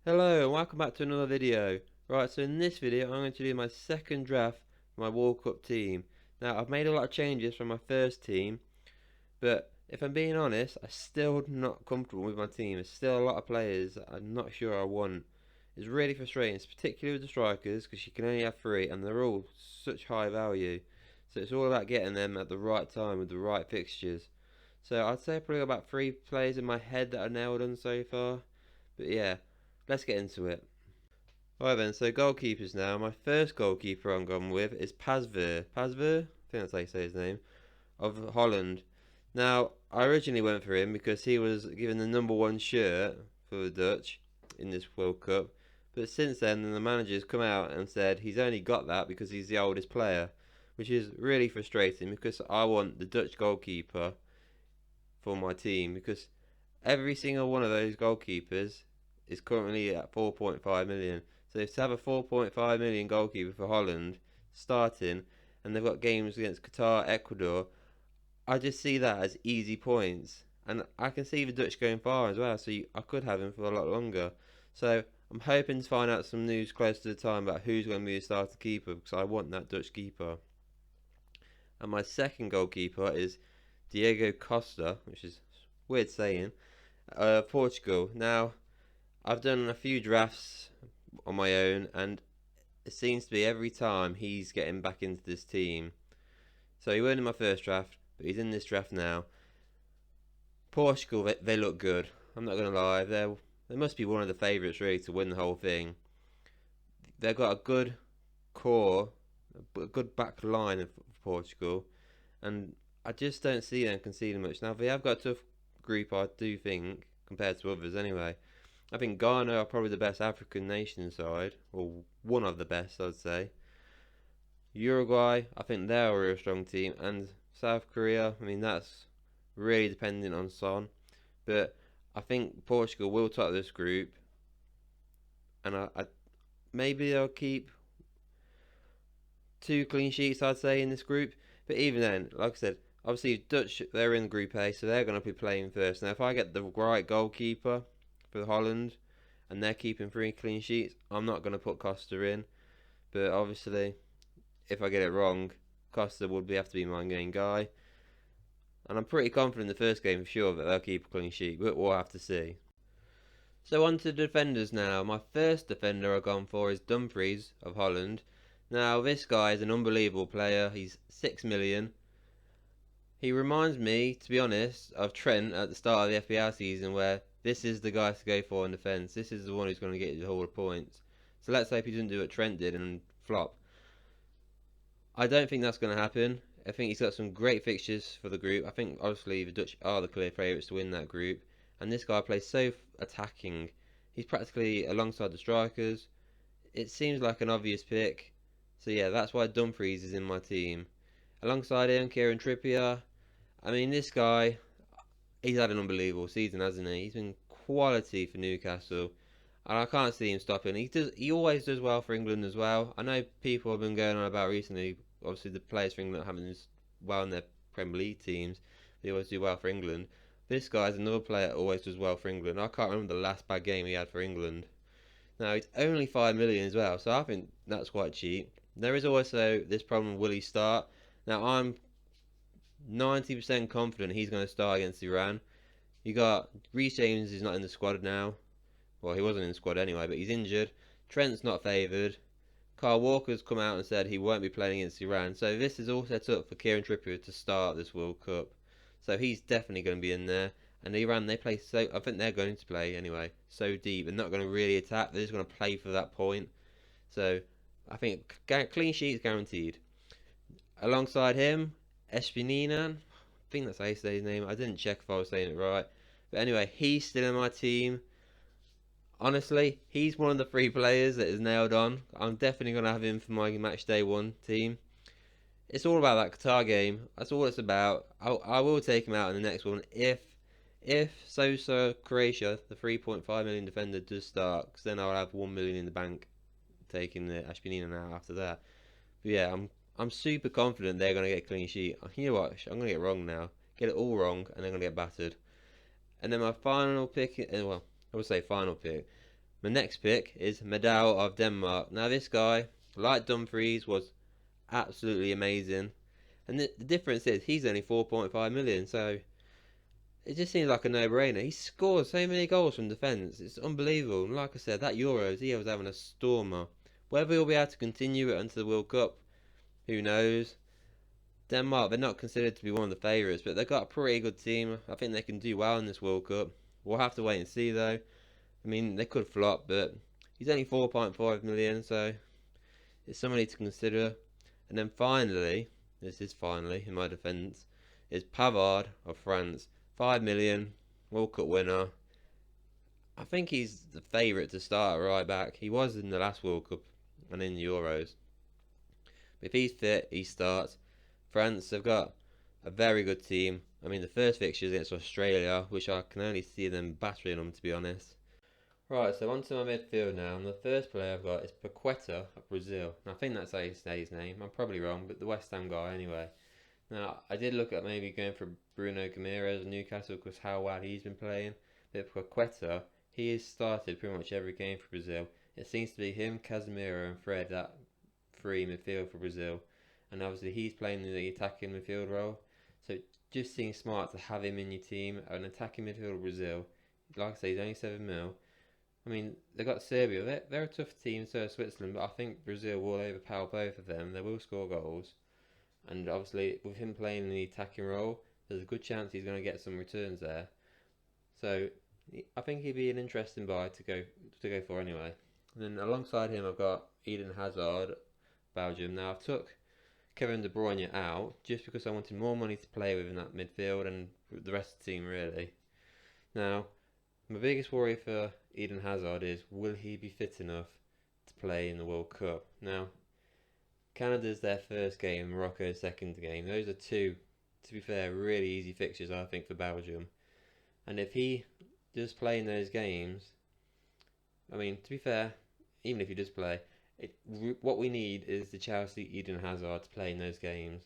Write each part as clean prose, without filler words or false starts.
Hello and welcome back to another video. Right, so in this video I'm going to do my second draft for my World Cup team. Now I've made a lot of changes from my first team, but if I'm being honest, I'm still not comfortable with my team. There's still a lot of players that I'm not sure I want. It's really frustrating, particularly with the strikers, because you can only have 3 and they're all such high value. So it's all about getting them at the right time with the right fixtures. So I'd say I've probably got about 3 players in my head that I nailed on so far. But yeah, let's get into it. Right then, so goalkeepers now. My first goalkeeper I'm going with is Pasveer. Pasveer? I think that's how you say his name. Of Holland. Now, I originally went for him because he was given the #1 shirt for the Dutch in this World Cup. But since then, the manager's come out and said he's only got that because he's the oldest player. Which is really frustrating because I want the Dutch goalkeeper for my team. Because every single one of those goalkeepers is currently at 4.5 million. So to have a 4.5 million goalkeeper for Holland starting, and they've got games against Qatar, Ecuador, I just see that as easy points. And I can see the Dutch going far as well, so I could have him for a lot longer. So I'm hoping to find out some news close to the time about who's going to be the starter keeper, because I want that Dutch keeper. And my second goalkeeper is Diego Costa, which is weird saying, Portugal. Now, I've done a few drafts on my own, and it seems to be every time he's getting back into this team. So he weren't in my first draft, but he's in this draft now. Portugal, they look good. I'm not going to lie. They must be one of the favourites really to win the whole thing. They've got a good core, a good back line of Portugal, and I just don't see them conceding much. Now, they have got a tough group, I do think, compared to others anyway. I think Ghana are probably the best African nation side, or one of the best, I'd say. Uruguay, I think they're a real strong team, and South Korea, I mean, that's really dependent on Son. But I think Portugal will top this group, and maybe they'll keep 2 clean sheets, I'd say, in this group. But even then, like I said, obviously Dutch, they're in Group A, so they're going to be playing first. Now, if I get the right goalkeeper for Holland and they're keeping 3 clean sheets, I'm not going to put Costa in. But obviously, if I get it wrong, Costa would have to be my main guy. And I'm pretty confident in the first game for sure that they'll keep a clean sheet, but we'll have to see. So on to the defenders now. My first defender I've gone for is Dumfries of Holland. Now this guy is an unbelievable player. He's 6 million. He reminds me, to be honest, of Trent at the start of the FPL season, where this is the guy to go for in defence. This is the one who's going to get you the whole of points. So let's hope he doesn't do what Trent did and flop. I don't think that's going to happen. I think he's got some great fixtures for the group. I think obviously the Dutch are the clear favourites to win that group. And this guy plays so attacking. He's practically alongside the strikers. It seems like an obvious pick. So yeah, that's why Dumfries is in my team. Alongside him, Kieran Trippier. I mean, this guy, he's had an unbelievable season, hasn't he? He's been quality for Newcastle, and I can't see him stopping. He always does well for England as well. I know people have been going on about recently. Obviously, the players for England haven't done well in their Premier League teams. They always do well for England. This guy's another player that always does well for England. I can't remember the last bad game he had for England. Now, it's only 5 million as well, so I think that's quite cheap. There is also this problem: will he start? Now, I'm 90% confident he's going to start against Iran. You got Reece James is not in the squad now. Well, he wasn't in the squad anyway, but he's injured. Trent's not favoured. Kyle Walker's come out and said he won't be playing against Iran. So this is all set up for Kieran Trippier to start this World Cup. So he's definitely going to be in there. And Iran, they play so... I think they're going to play anyway, so deep. They're not going to really attack. They're just going to play for that point. So I think clean sheet is guaranteed. Alongside him, Espininan. I think that's how you say his name. I didn't check if I was saying it right. But anyway, he's still in my team. Honestly, he's one of the 3 players that is nailed on. I'm definitely going to have him for my Matchday 1 team. It's all about that Qatar game. That's all it's about. I will take him out in the next one if Sosa Croatia, the 3.5 million defender, does start, because then I'll have 1 million in the bank taking the Ashpinina out after that. But yeah, I'm super confident they're going to get a clean sheet. You know what? I'm going to get it wrong now. Get it all wrong, and they're going to get battered. And then my final pick, well, I would say final pick, My next pick is Medal of Denmark. Now this guy, like Dumfries, was absolutely amazing. And the difference is he's only 4.5 million, so it just seems like a no-brainer. He scores so many goals from defence. It's unbelievable. And like I said, that Euros, he was having a stormer. Whether he'll be able to continue it until the World Cup, who knows. Denmark, they're not considered to be one of the favourites, but they've got a pretty good team. I think they can do well in this World Cup. We'll have to wait and see, though. I mean, they could flop, but he's only 4.5 million, so it's somebody to consider. And then finally, this is finally, in my defence, is Pavard of France. 5 million, World Cup winner. I think he's the favourite to start right back. He was in the last World Cup and in the Euros. But if he's fit, he starts. France have got a very good team. I mean, the first fixture is against Australia, which I can only see them battering them, to be honest. Right, so on to my midfield now. And the first player I've got is Paqueta of Brazil. And I think that's how you say his name. I'm probably wrong, but the West Ham guy anyway. Now, I did look at maybe going for Bruno Guimaraes of Newcastle because how well he's been playing. But Paqueta, he has started pretty much every game for Brazil. It seems to be him, Casemiro and Fred, that free midfield for Brazil. And obviously he's playing the attacking midfield role. So it just seems smart to have him in your team. An attacking midfield of Brazil. Like I say, he's only 7 mil. I mean, they've got Serbia. They're a tough team, so is Switzerland. But I think Brazil will overpower both of them. They will score goals. And obviously, with him playing in the attacking role, there's a good chance he's going to get some returns there. So I think he'd be an interesting buy to go for anyway. And then alongside him, I've got Eden Hazard, Belgium. Now I've took Kevin De Bruyne out just because I wanted more money to play with in that midfield and the rest of the team really. Now, my biggest worry for Eden Hazard is will he be fit enough to play in the World Cup? Now, Canada's their first game, Morocco's second game. Those are two, to be fair, really easy fixtures I think for Belgium. And if he does play in those games, I mean, to be fair, even if he does play, what we need is the Chelsea Eden Hazard to play in those games.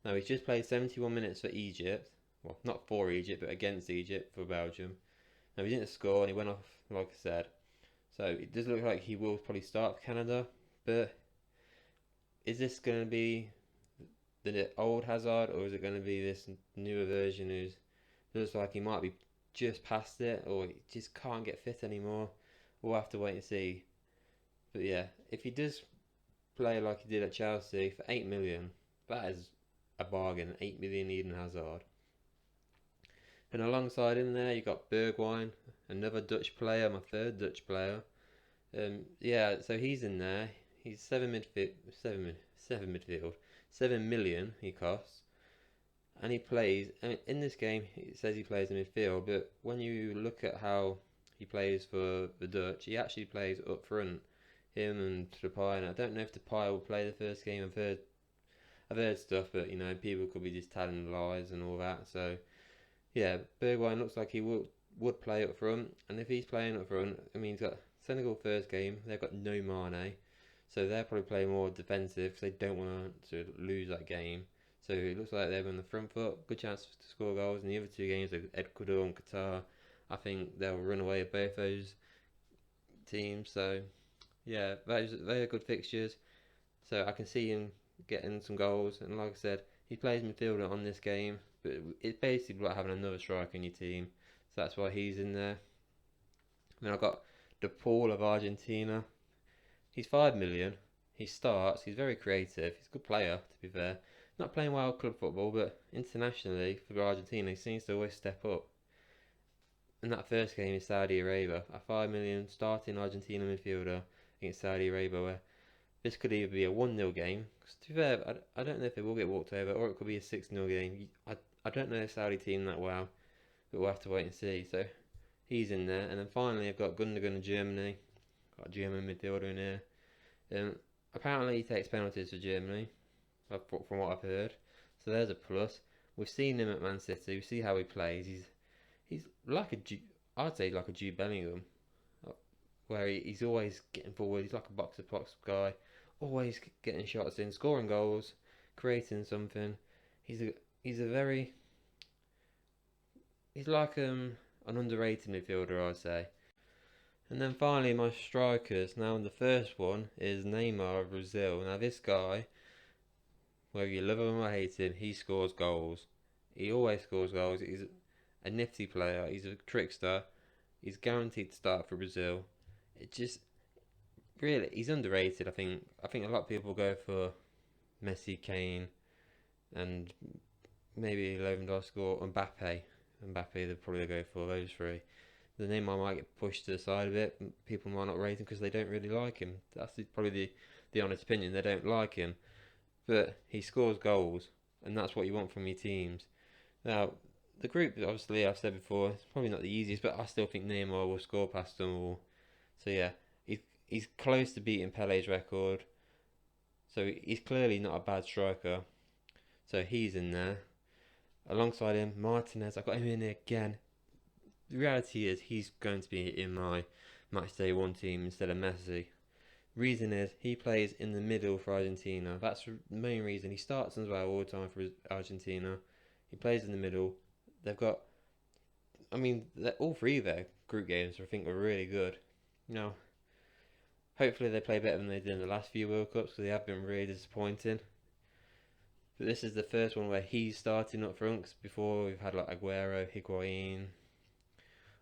Now he's just played 71 minutes for Egypt, well not for Egypt but against Egypt for Belgium. Now he didn't score and he went off like I said. So it does look like he will probably start for Canada, but is this going to be the old Hazard or is it going to be this newer version who looks like he might be just past it or he just can't get fit anymore? We'll have to wait and see. But yeah, if he does play like he did at Chelsea for 8 million, that is a bargain. 8 million Eden Hazard. And alongside him there, you got Bergwijn, another Dutch player, my third Dutch player. Yeah, so he's in there. He's 7 million he costs, and he plays. I mean, in this game, it says he plays in midfield, but when you look at how he plays for the Dutch, he actually plays up front. Him and Depay, and I don't know if Depay will play the first game. I've heard stuff, but you know, people could be just telling lies and all that. So yeah, Bergwijn looks like he would play up front, and if he's playing up front, I mean, he's got Senegal first game. They've got no Mane, so they're probably playing more defensive because they don't want to lose that game. So it looks like they're on the front foot. Good chance to score goals. In the other two games, like Ecuador and Qatar, I think they'll run away with both those teams. So yeah, they're good fixtures. So I can see him getting some goals. And like I said, he plays midfielder on this game, but it's basically like having another striker in your team. So that's why he's in there. Then I've got De Paul of Argentina. He's 5 million. He starts. He's very creative. He's a good player, to be fair. Not playing well club football, but internationally for Argentina, he seems to always step up. In that first game in Saudi Arabia, a 5 million starting Argentina midfielder against Saudi Arabia, where this could either be a 1-0 game. Cause to be fair, I don't know if they will get walked over, or it could be a 6-0 game. I don't know the Saudi team that well, but we'll have to wait and see. So he's in there, and then finally I've got Gundogan of Germany. Got a German midfielder in here. Apparently he takes penalties for Germany, from what I've heard. So there's a plus. We've seen him at Man City. We see how he plays. He's like I'd say like a Jude Bellingham, where he's always getting forward. He's like a box-to-box guy, always getting shots in, scoring goals, creating something. He's like an underrated midfielder, I'd say. And then finally my strikers. Now the first one is Neymar of Brazil. Now this guy, whether you love him or hate him, he scores goals. He always scores goals. He's a nifty player. He's a trickster. He's guaranteed to start for Brazil. It just really, he's underrated. I think a lot of people go for Messi, Kane, and maybe Lewandowski or Mbappe. Mbappe, they'll probably go for those three. The Neymar might get pushed to the side a bit. People might not rate him because they don't really like him. That's probably the honest opinion. They don't like him, but he scores goals, and that's what you want from your teams. Now, the group, obviously, I've said before, it's probably not the easiest, but I still think Neymar will score past them all. So yeah, he's close to beating Pele's record. So he's clearly not a bad striker. So he's in there. Alongside him, Martinez. I got him in there again. The reality is he's going to be in my Matchday 1 team instead of Messi. Reason is he plays in the middle for Argentina. That's the main reason. He starts as well all the time for Argentina. He plays in the middle. They've got, all three of their group games I think were really good. Hopefully they play better than they did in the last few World Cups because they have been really disappointing. But this is the first one where he's starting up front. Cause before we've had like Aguero, Higuain,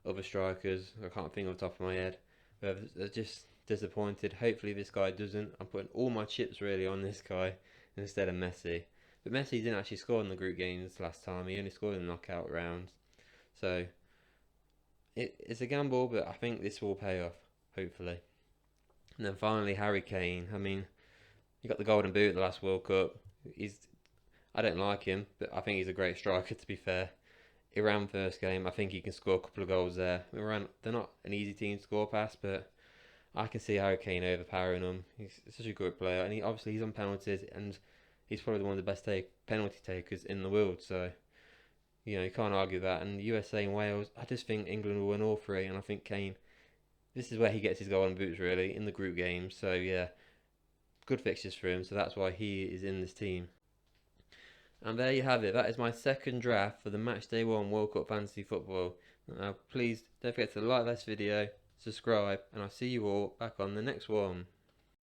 other strikers. I can't think off the top of my head. But they're just disappointed. Hopefully this guy doesn't. I'm putting all my chips really on this guy instead of Messi. But Messi didn't actually score in the group games last time. He only scored in the knockout rounds. So it's a gamble, but I think this will pay off. Hopefully. And then finally Harry Kane. He got the golden boot at the last World Cup. I don't like him, but I think he's a great striker to be fair. Iran first game, I think he can score a couple of goals there. Iran, they're not an easy team to score past, but I can see Harry Kane overpowering them. He's such a good player, and he's on penalties, and he's probably one of the best penalty takers in the world. So you can't argue that. And USA and Wales, I just think England will win all three, and I think Kane. This is where he gets his golden boots really in the group games. So yeah, good fixtures for him. So that's why he is in this team. And there you have it. That is my second draft for the Matchday 1 World Cup Fantasy Football. Now, please don't forget to like this video, subscribe, and I'll see you all back on the next one.